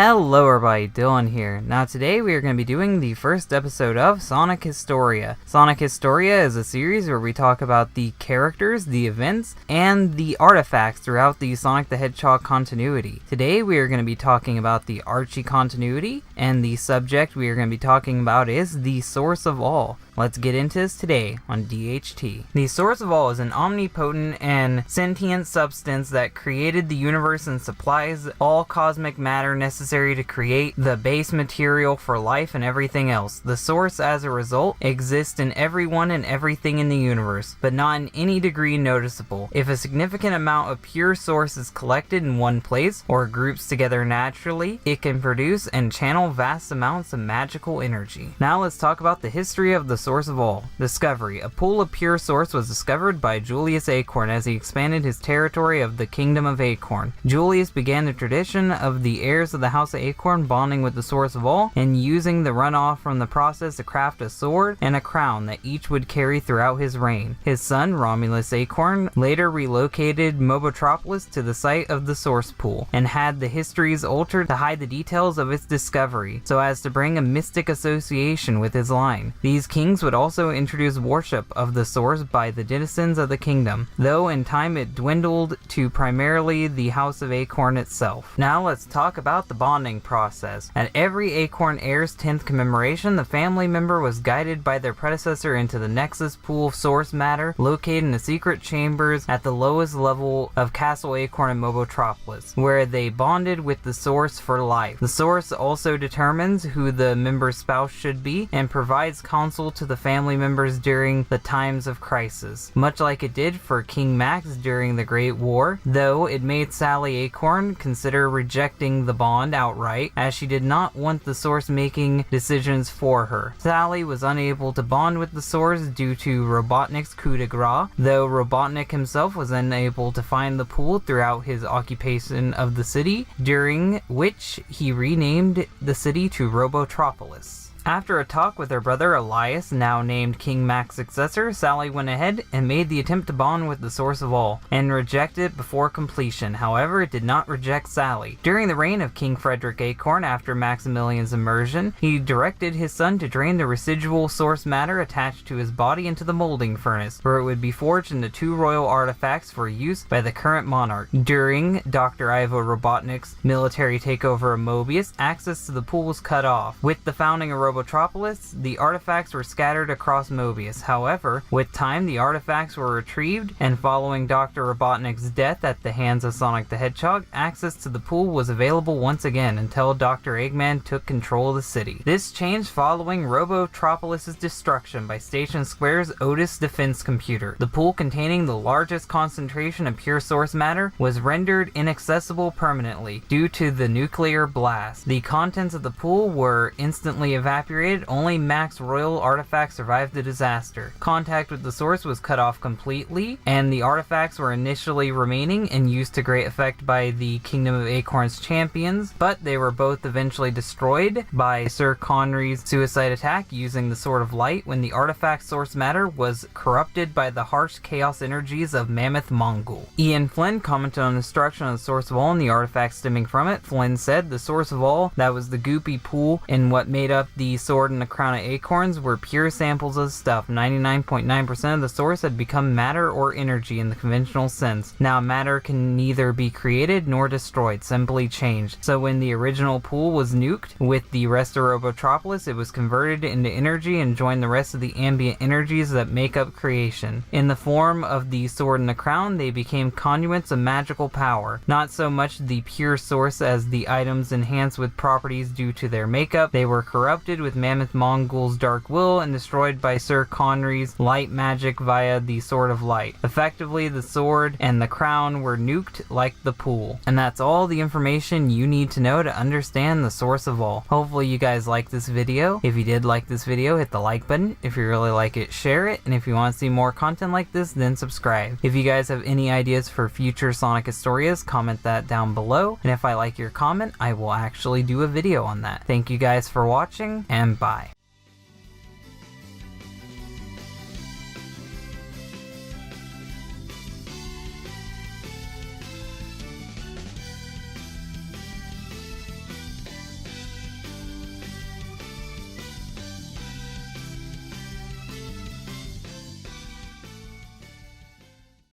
Hello everybody, Dylan here. Now today we are going to be doing the first episode of Sonic Historia. Sonic Historia is a series where we talk about the characters, the events, and the artifacts throughout the Sonic the Hedgehog continuity. Today we are going to be talking about the Archie continuity, and the subject we are going to be talking about is the source of all. Let's get into this today on DHT. The source of all is an omnipotent and sentient substance that created the universe and supplies all cosmic matter necessary to create the base material for life and everything else. The source, as a result, exists in everyone and everything in the universe, but not in any degree noticeable. If a significant amount of pure source is collected in one place, or groups together naturally, it can produce and channel vast amounts of magical energy. Now let's talk about the history of the source of all. Discovery. A pool of pure source was discovered by Julius Acorn as he expanded his territory of the Kingdom of Acorn. Julius began the tradition of the heirs of the House of Acorn bonding with the source of all and using the runoff from the process to craft a sword and a crown that each would carry throughout his reign. His son, Romulus Acorn, later relocated Mobotropolis to the site of the source pool and had the histories altered to hide the details of its discovery so as to bring a mystic association with his line. These kings would also introduce worship of the source by the denizens of the kingdom, though in time it dwindled to primarily the House of Acorn itself. Now let's talk about the bonding process. At every Acorn heir's 10th commemoration, the family member was guided by their predecessor into the Nexus pool of source matter located in the secret chambers at the lowest level of Castle Acorn in Mobotropolis, where they bonded with the source for life. The source also determines who the member's spouse should be and provides counsel to the family members during the times of crisis, much like it did for King Max during the Great War, though it made Sally Acorn consider rejecting the bond outright as she did not want the source making decisions for her. Sally was unable to bond with the source due to Robotnik's coup de grace, though Robotnik himself was unable to find the pool throughout his occupation of the city, during which he renamed the city to Robotropolis. After a talk with her brother Elias, now named King Mac's successor, Sally went ahead and made the attempt to bond with the source of all, and rejected it before completion. However, it did not reject Sally. During the reign of King Frederick Acorn, after Maximilian's immersion, he directed his son to drain the residual source matter attached to his body into the molding furnace, where it would be forged into 2 royal artifacts for use by the current monarch. During Dr. Ivo Robotnik's military takeover of Mobius, access to the pool was cut off. With the founding of Robotropolis, the artifacts were scattered across Mobius. However, with time, the artifacts were retrieved, and following Dr. Robotnik's death at the hands of Sonic the Hedgehog, access to the pool was available once again until Dr. Eggman took control of the city. This changed following Robotropolis' destruction by Station Square's Otis defense computer. The pool, containing the largest concentration of pure source matter, was rendered inaccessible permanently due to the nuclear blast. The contents of the pool were instantly evaporated. Only Mac's royal artifacts survived the disaster. Contact with the source was cut off completely, and the artifacts were initially remaining and used to great effect by the Kingdom of Acorn's champions, but they were both eventually destroyed by Sir Conry's suicide attack using the Sword of Light when the artifact source matter was corrupted by the harsh chaos energies of Mammoth Mongol. Ian Flynn commented on the destruction of the source of all and the artifacts stemming from it. Flynn said, "The source of all, that was the goopy pool, and what made up the sword and the crown of acorns were pure samples of stuff. 99.9% of the source had become matter or energy in the conventional sense. Now matter can neither be created nor destroyed, simply changed. So when the original pool was nuked with the rest of Robotropolis, it was converted into energy and joined the rest of the ambient energies that make up creation. In the form of the sword and the crown, they became conduits of magical power. Not so much the pure source as the items enhanced with properties due to their makeup. They were corrupted with Mammoth Mongol's dark will and destroyed by Sir Conry's light magic via the Sword of Light. Effectively, the sword and the crown were nuked like the pool." And that's all the information you need to know to understand the source of all. Hopefully you guys like this video. If you did like this video, hit the like button. If you really like it, share it. And if you want to see more content like this, then subscribe. If you guys have any ideas for future Sonic Historias, comment that down below. And if I like your comment, I will actually do a video on that. Thank you guys for watching, and bye.